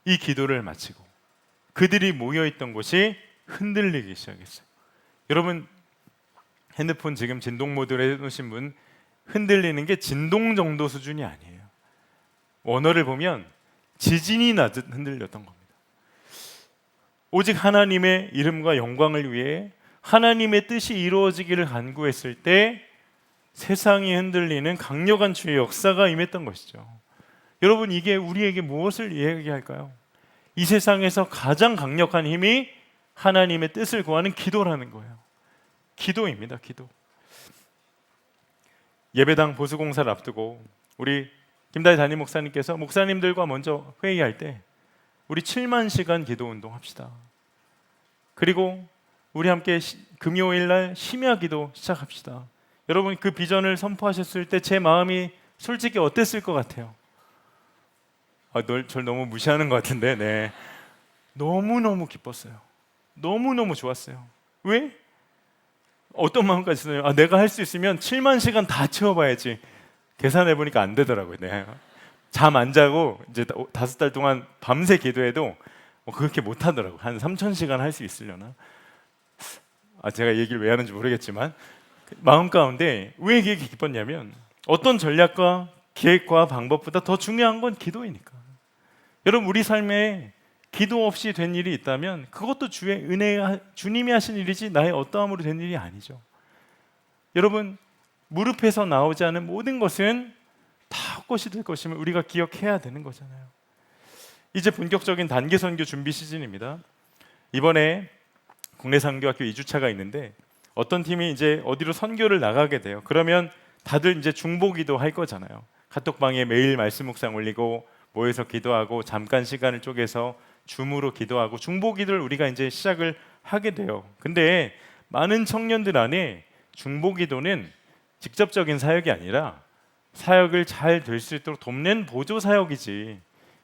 이 기도를 마치고 그들이 모여있던 곳이 흔들리기 시작했어요. 여러분, 핸드폰 지금 진동 모드로 해놓으신 분, 흔들리는 게 진동 정도 수준이 아니에요. 원어를 보면 지진이 나듯 흔들렸던 겁니다. 오직 하나님의 이름과 영광을 위해 하나님의 뜻이 이루어지기를 간구했을 때 세상이 흔들리는 강력한 주의 역사가 임했던 것이죠. 여러분, 이게 우리에게 무엇을 이야기할까요? 이 세상에서 가장 강력한 힘이 하나님의 뜻을 구하는 기도라는 거예요. 기도입니다. 기도. 예배당 보수공사를 앞두고 우리 김다희 담임 목사님께서 목사님들과 먼저 회의할 때 우리 7만 시간 기도 운동 합시다. 그리고 우리 함께 금요일 날 심야 기도 시작합시다. 여러분, 그 비전을 선포하셨을 때 제 마음이 솔직히 어땠을 것 같아요? 절 너무 무시하는 것 같은데, 네. 너무너무 기뻤어요. 너무너무 좋았어요. 왜? 어떤 마음까지 있어요? 내가 할 수 있으면 7만 시간 다 채워봐야지. 계산해 보니까 안 되더라고요. 네. 잠 안 자고 이제 5달 동안 밤새 기도해도 그렇게 못 하더라고요. 한 3,000시간 할 수 있으려나? 제가 얘기를 왜 하는지 모르겠지만 마음 가운데 왜 이게 기뻤냐면 어떤 전략과 계획과 방법보다 더 중요한 건 기도이니까. 여러분, 우리 삶에 기도 없이 된 일이 있다면 그것도 주의 은혜, 주님이 하신 일이지 나의 어떠함으로 된 일이 아니죠. 여러분, 무릎에서 나오지 않은 모든 것은 다 헛것이 될 것임을 우리가 기억해야 되는 거잖아요. 이제 본격적인 단기 선교 준비 시즌입니다. 이번에 국내 선교학교 2주차가 있는데 어떤 팀이 이제 어디로 선교를 나가게 돼요. 그러면 다들 이제 중보기도 할 거잖아요. 카톡방에 매일 말씀 묵상 올리고 모여서 기도하고 잠깐 시간을 쪼개서 줌으로 기도하고 중보기도를 우리가 이제 시작을 하게 돼요. 근데 많은 청년들 안에 중보기도는 직접적인 사역이 아니라 사역을 잘 될 수 있도록 돕는 보조 사역이지,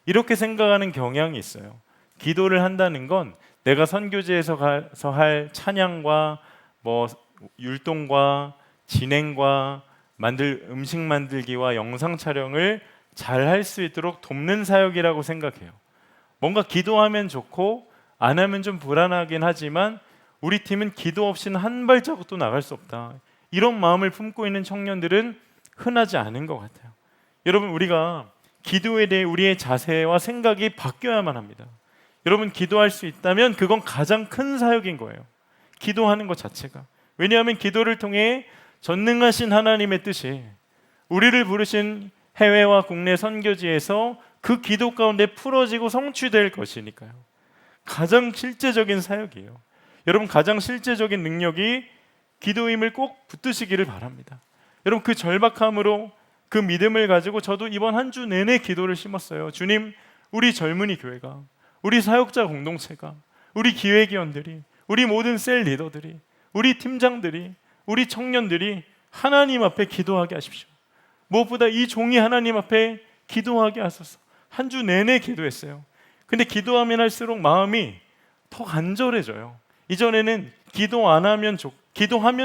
이렇게 생각하는 경향이 있어요. 기도를 한다는 건 내가 선교지에서 가서 할 찬양과 율동과 진행과 음식 만들기와 영상 촬영을 잘 할 수 있도록 돕는 사역이라고 생각해요. 뭔가 기도하면 좋고 안 하면 좀 불안하긴 하지만 우리 팀은 기도 없이는 한 발자국도 나갈 수 없다, 이런 마음을 품고 있는 청년들은 흔하지 않은 것 같아요. 여러분, 우리가 기도에 대해 우리의 자세와 생각이 바뀌어야만 합니다. 여러분, 기도할 수 있다면 그건 가장 큰 사역인 거예요. 기도하는 것 자체가. 왜냐하면 기도를 통해 전능하신 하나님의 뜻이 우리를 부르신 해외와 국내 선교지에서 그 기도 가운데 풀어지고 성취될 것이니까요. 가장 실제적인 사역이에요. 여러분, 가장 실제적인 능력이 기도임을 꼭 붙드시기를 바랍니다. 여러분, 그 절박함으로 그 믿음을 가지고 저도 이번 한 주 내내 기도를 심었어요. 주님, 우리 젊은이 교회가, 우리 사역자 공동체가, 우리 기획위원들이, 우리 모든 셀 리더들이, 우리 팀장들이, 우리 청년들이 하나님 앞에 기도하게 하십시오. 무엇보다 이 종이 하나님 앞에 기도하게 하소서. 한 주 내내 기도했어요. 근데 기도하면 할수록 마음이 더 간절해져요. 이전에는 기도하면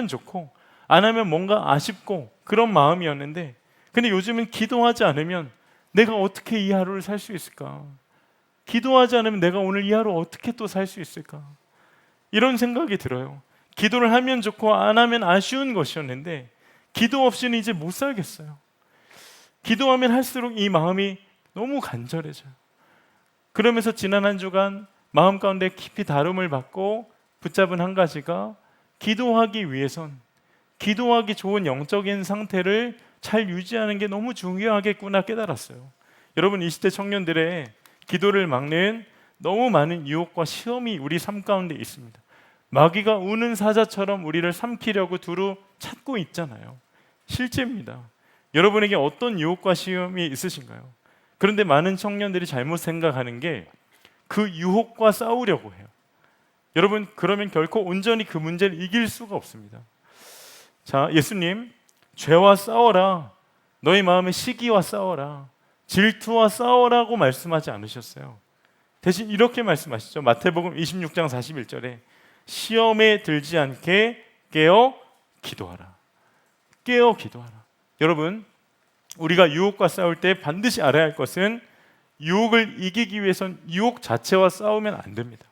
좋고 안 하면 뭔가 아쉽고 그런 마음이었는데, 근데 요즘은 기도하지 않으면 내가 어떻게 이 하루를 살 수 있을까? 기도하지 않으면 내가 오늘 이 하루 어떻게 또 살 수 있을까? 이런 생각이 들어요. 기도를 하면 좋고 안 하면 아쉬운 것이었는데 기도 없이는 이제 못 살겠어요. 기도하면 할수록 이 마음이 너무 간절해져요. 그러면서 지난 한 주간 마음 가운데 깊이 다름을 받고 붙잡은 한 가지가, 기도하기 위해선 기도하기 좋은 영적인 상태를 잘 유지하는 게 너무 중요하겠구나 깨달았어요. 여러분, 이 시대 청년들의 기도를 막는 너무 많은 유혹과 시험이 우리 삶 가운데 있습니다. 마귀가 우는 사자처럼 우리를 삼키려고 두루 찾고 있잖아요. 실제입니다. 여러분에게 어떤 유혹과 시험이 있으신가요? 그런데 많은 청년들이 잘못 생각하는 게 그 유혹과 싸우려고 해요. 여러분, 그러면 결코 온전히 그 문제를 이길 수가 없습니다. 자, 예수님, 죄와 싸워라, 너희 마음의 시기와 싸워라, 질투와 싸워라고 말씀하지 않으셨어요. 대신 이렇게 말씀하시죠. 마태복음 26장 41절에 시험에 들지 않게 깨어 기도하라. 깨어 기도하라. 여러분, 우리가 유혹과 싸울 때 반드시 알아야 할 것은 유혹을 이기기 위해선 유혹 자체와 싸우면 안 됩니다.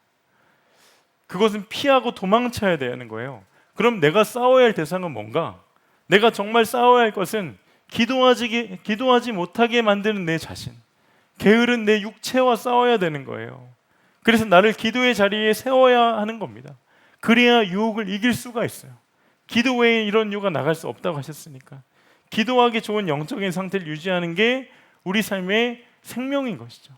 그것은 피하고 도망쳐야 되는 거예요. 그럼 내가 싸워야 할 대상은 뭔가? 내가 정말 싸워야 할 것은 기도하지 못하게 만드는 내 자신, 게으른 내 육체와 싸워야 되는 거예요. 그래서 나를 기도의 자리에 세워야 하는 겁니다. 그래야 유혹을 이길 수가 있어요. 기도 외에 이런 유혹가 나갈 수 없다고 하셨으니까 기도하기 좋은 영적인 상태를 유지하는 게 우리 삶의 생명인 것이죠.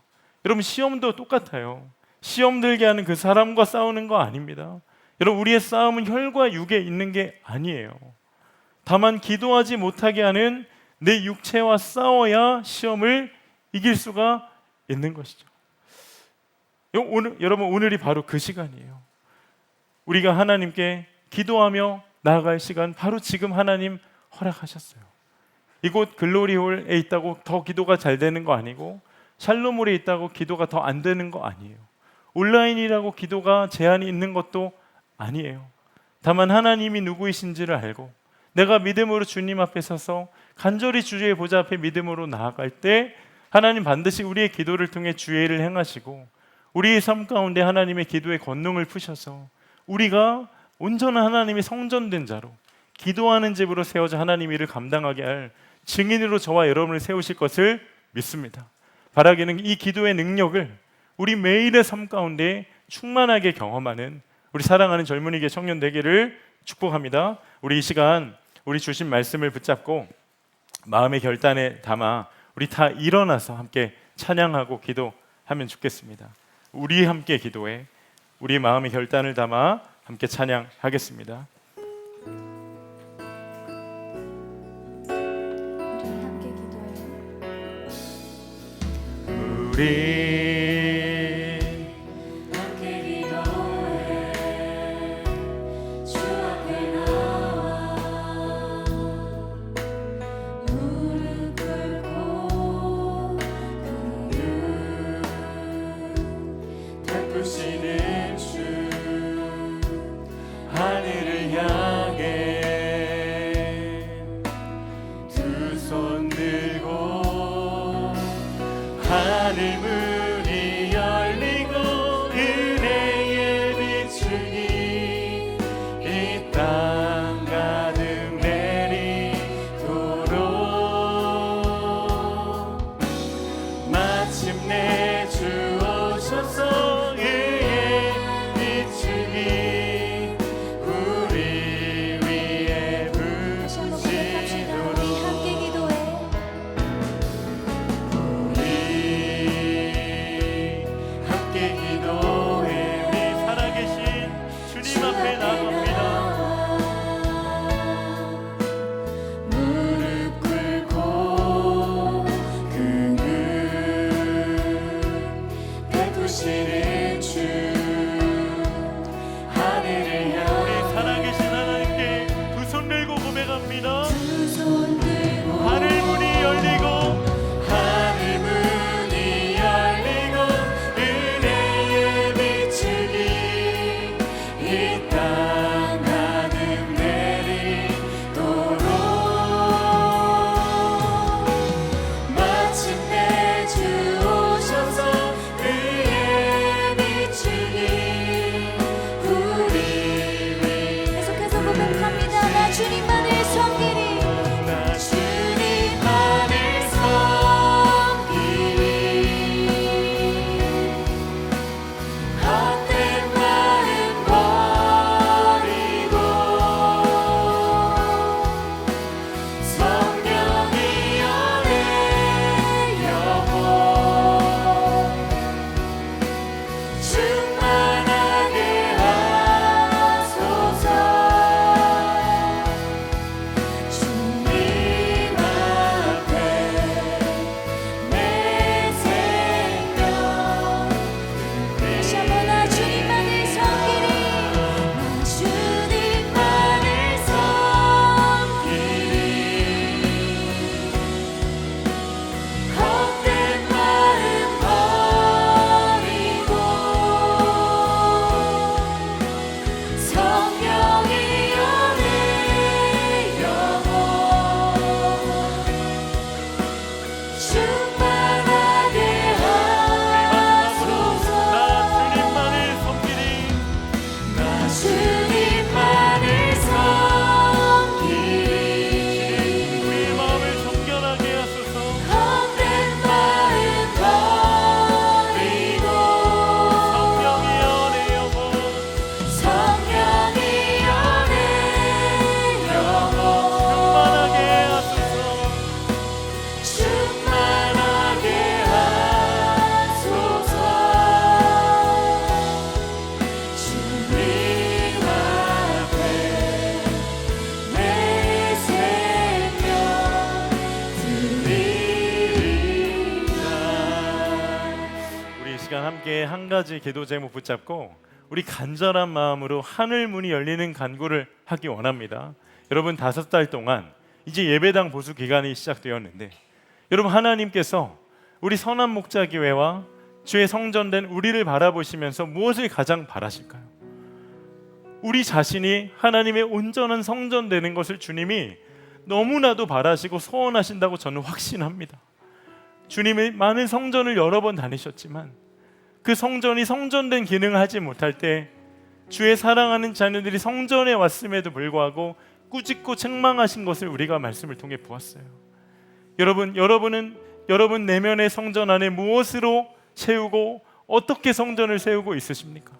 여러분, 시험도 똑같아요. 시험 들게 하는 그 사람과 싸우는 거 아닙니다. 여러분, 우리의 싸움은 혈과 육에 있는 게 아니에요. 다만 기도하지 못하게 하는 내 육체와 싸워야 시험을 이길 수가 있는 것이죠. 여러분, 오늘이 바로 그 시간이에요. 우리가 하나님께 기도하며 나아갈 시간, 바로 지금 하나님 허락하셨어요. 이곳 글로리홀에 있다고 더 기도가 잘 되는 거 아니고, 샬롬홀에 있다고 기도가 더 안 되는 거 아니에요. 온라인이라고 기도가 제한이 있는 것도 아니에요. 다만 하나님이 누구이신지를 알고 내가 믿음으로 주님 앞에 서서 간절히 주의 보좌 앞에 믿음으로 나아갈 때 하나님 반드시 우리의 기도를 통해 주의를 행하시고 우리의 삶 가운데 하나님의 기도의 권능을 푸셔서 우리가 온전한 하나님의 성전된 자로 기도하는 집으로 세워져 하나님 일을 감당하게 할 증인으로 저와 여러분을 세우실 것을 믿습니다. 바라기는 이 기도의 능력을 우리 매일의 삶 가운데 충만하게 경험하는 우리 사랑하는 젊은이계 청년 되기를 축복합니다. 우리 이 시간 우리 주신 말씀을 붙잡고 마음의 결단에 담아 우리 다 일어나서 함께 찬양하고 기도하면 좋겠습니다. 우리 함께 기도해 우리 마음의 결단을 담아 함께 찬양하겠습니다. 우리 함께 기도해 주 앞에 나와 무릎 꿇고 긍휼 베푸시는 주 하늘을 향해 두 손 들고 하늘 문이 열리고 은혜의 비추기 이 땅 가득 내리도록 마침내 주 오셔서 의의 비추기 우리 위에 다시 한번 고백합시다. 우리 부으시도록 함께 기도해 함께 기도해 우리 살아계신 주님 앞에 나갑니다. 무릎 꿇고 긍휼 베푸시는 주 하늘을 우리 살아계신 하나님께 두 손 들고 고백합니다. 두 손 들고 하늘 문이 열리고 하늘 문이 열리고 은혜의 비추기 이 땅 가득 내리도록 마침내 주 오셔서 의의 시간 함께 한 가지 기도 제목 붙잡고 우리 간절한 마음으로 하늘 문이 열리는 간구를 하기 원합니다. 여러분 5달 동안 이제 예배당 보수 기간이 시작되었는데 여러분 하나님께서 우리 선한 목자교회와 주의 성전된 우리를 바라보시면서 무엇을 가장 바라실까요? 우리 자신이 하나님의 온전한 성전 되는 것을 주님이 너무나도 바라시고 소원하신다고 저는 확신합니다. 주님이 많은 성전을 여러 번 다니셨지만 그 성전이 성전된 기능을 하지 못할 때 주의 사랑하는 자녀들이 성전에 왔음에도 불구하고 꾸짖고 책망하신 것을 우리가 말씀을 통해 보았어요. 여러분은 여러분 내면의 성전 안에 무엇으로 세우고 어떻게 성전을 세우고 있으십니까?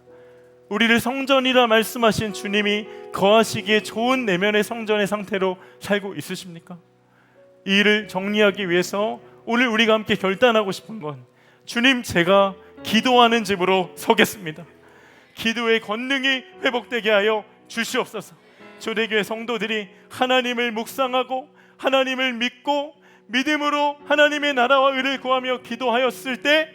우리를 성전이라 말씀하신 주님이 거하시기에 좋은 내면의 성전의 상태로 살고 있으십니까? 이 일을 정리하기 위해서 오늘 우리가 함께 결단하고 싶은 건 주님, 제가 기도하는 집으로 서겠습니다. 기도의 권능이 회복되게 하여 주시옵소서. 초대교회 성도들이 하나님을 묵상하고 하나님을 믿고 믿음으로 하나님의 나라와 의를 구하며 기도하였을 때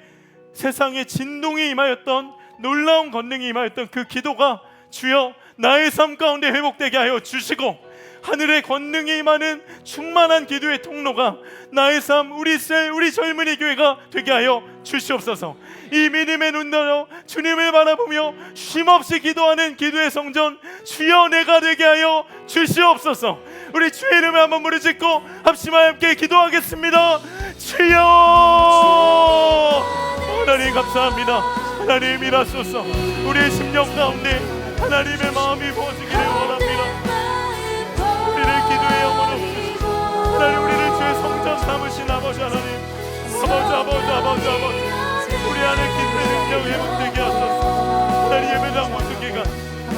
세상에 진동이 임하였던 놀라운 권능이 임하였던 그 기도가 주여 나의 삶 가운데 회복되게 하여 주시고 하늘의 권능이 임하는 충만한 기도의 통로가 나의 삶, 우리 젊은이 교회가 되게 하여 주시옵소서. 이 믿음의 눈으로 주님을 바라보며 쉼없이 기도하는 기도의 성전 주여 내가 되게 하여 주시옵소서. 우리 주의 이름을 한번 부르짖고 합심하여 함께 기도하겠습니다. 주여 하나님 감사합니다. 하나님 일하소서. 우리의 심령 가운데 하나님의 마음이 부어지기를 원합니다. 우리를 기도의 영혼으로 부르시고 하나님 우리를 주의 성전 삼으신 아버지 하나님, 아버지 우리 안에 기도의 능력 회복되게 하소서. 하나님 예배당 모든 기간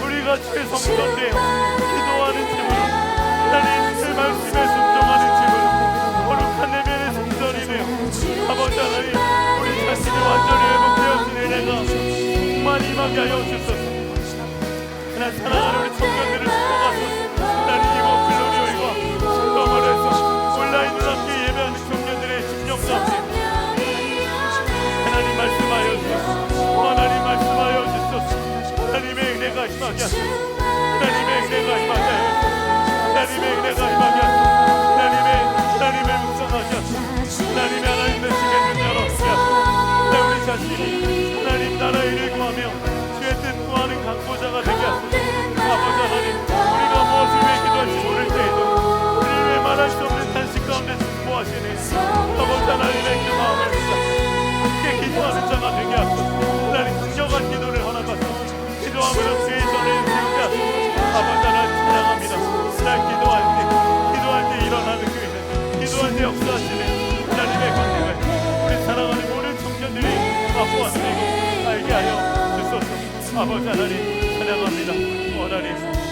우리가 주의 성전 되어 기도하는 집으로 하나님 주의 말씀에 순종하는 집으로 거룩한 내면의 성전이 되어 아버지 하나님 우리 자신이 완전히 회복되어진 은혜가 충만히 임하게 하여 주소서. 하나님 사랑하는 우리 청년들을 축복하소서. 하나님 이곳 글로리오이와 신동원에서 온라인으로 함께 예배하는 청년들의 심령 가운데 하나님 말씀하여 주소서. 하나님 말씀하여 주소서. 하나님의 은혜가 임하게 하소서. 하나님의 은혜가 임하게 하소서. 하나님의 은혜가 임하게 하소서. 하나님을 묵상하게 하소서. 하나님의 말씀에 눈 열어주게 하소서. 우리 자신이 하나님 나라의 일을 구하며 주의 뜻 구하는 강구자가 되게 하소서. 아버지 하나님 우리가 무엇을 위해 기도할지 모를 때에도 우리를 위해 말할 수 없는 탄식 가운데 중보하시는 아버지 하나님의 그 마음을 함께 기도하는 자가 되게 하소서. 하나님 강력한 기도를 허락하소서. 기도함으로 주의 전을 세우게 하소서. 아버지 하나님 찬양합니다. 하나님 기도할 때 일어나는 그 일은 기도할 때 역사하시는 하나님의 권능을 우리 사랑하는 모든 청년들이 맛보았으니 알게 하여 주소서. 아버지 하나님 찬양합니다. 하나님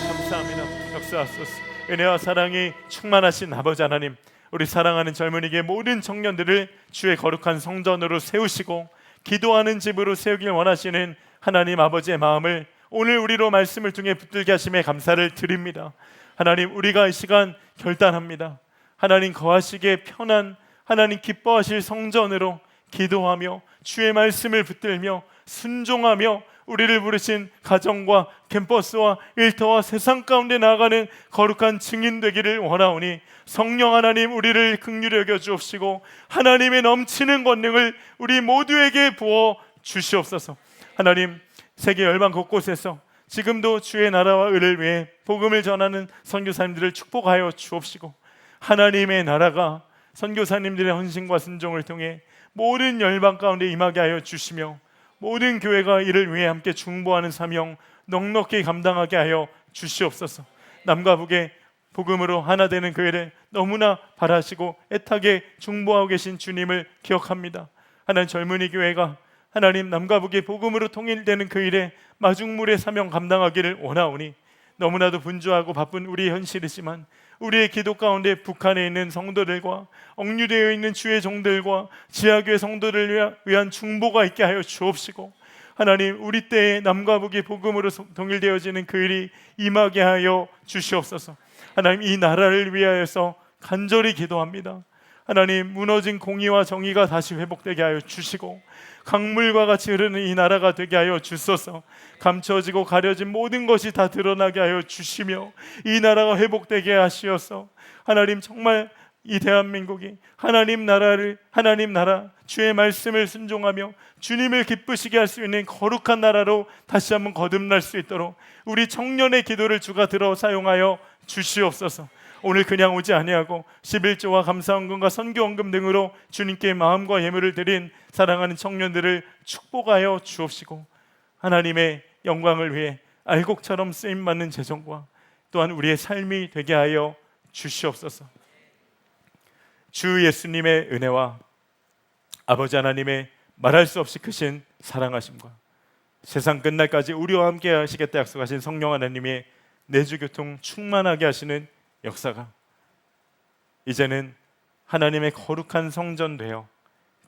감사합니다. 역사하소서. 은혜와 사랑이 충만하신 아버지 하나님, 우리 사랑하는 젊은이계 모든 청년들을 주의 거룩한 성전으로 세우시고 기도하는 집으로 세우길 원하시는 하나님 아버지의 마음을 오늘 우리로 말씀을 통해 붙들게 하심에 감사를 드립니다. 하나님 우리가 이 시간 결단합니다. 하나님 거하시기에 편한 하나님 기뻐하실 성전으로 기도하며 주의 말씀을 붙들며 순종하며 우리를 부르신 가정과 캠퍼스와 일터와 세상 가운데 나아가는 거룩한 증인 되기를 원하오니 성령 하나님 우리를 긍휼히 여겨 주옵시고 하나님의 넘치는 권능을 우리 모두에게 부어 주시옵소서. 하나님 세계 열방 곳곳에서 지금도 주의 나라와 의를 위해 복음을 전하는 선교사님들을 축복하여 주옵시고 하나님의 나라가 선교사님들의 헌신과 순종을 통해 모든 열방 가운데 임하게 하여 주시며 모든 교회가 이를 위해 함께 중보하는 사명 넉넉히 감당하게 하여 주시옵소서. 남과 북의 복음으로 하나 되는 교회를 너무나 바라시고 애타게 중보하고 계신 주님을 기억합니다. 하나님 젊은이 교회가 하나님 남과 북의 복음으로 통일되는 그 일에 마중물의 사명 감당하기를 원하오니 너무나도 분주하고 바쁜 우리의 현실이지만 우리의 기도 가운데 북한에 있는 성도들과 억류되어 있는 주의 종들과 지하교회 성도들을 위한 중보가 있게 하여 주옵시고 하나님 우리 때에 남과 북이 복음으로 동일되어지는 그 일이 임하게 하여 주시옵소서. 하나님 이 나라를 위하여서 간절히 기도합니다. 하나님, 무너진 공의와 정의가 다시 회복되게 하여 주시고 강물과 같이 흐르는 이 나라가 되게 하여 주소서. 감춰지고 가려진 모든 것이 다 드러나게 하여 주시며 이 나라가 회복되게 하시어서 하나님, 정말 이 대한민국이 하나님 나라, 주의 말씀을 순종하며 주님을 기쁘시게 할 수 있는 거룩한 나라로 다시 한번 거듭날 수 있도록 우리 청년의 기도를 주가 들어 사용하여 주시옵소서. 오늘 그냥 오지 아니하고 11조와 감사헌금과 선교헌금 등으로 주님께 마음과 예물을 드린 사랑하는 청년들을 축복하여 주옵시고 하나님의 영광을 위해 알곡처럼 쓰임받는 재정과 또한 우리의 삶이 되게 하여 주시옵소서. 주 예수님의 은혜와 아버지 하나님의 말할 수 없이 크신 사랑하심과 세상 끝날까지 우리와 함께 하시겠다 약속하신 성령 하나님의 내주교통 충만하게 하시는 역사가 이제는 하나님의 거룩한 성전 되어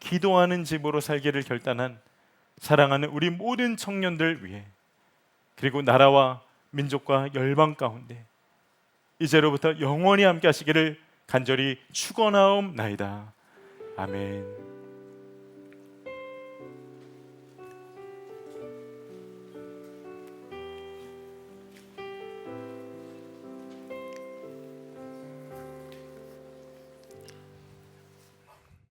기도하는 집으로 살기를 결단한 사랑하는 우리 모든 청년들 위해, 그리고 나라와 민족과 열방 가운데 이제로부터 영원히 함께 하시기를 간절히 축원하옵나이다. 아멘.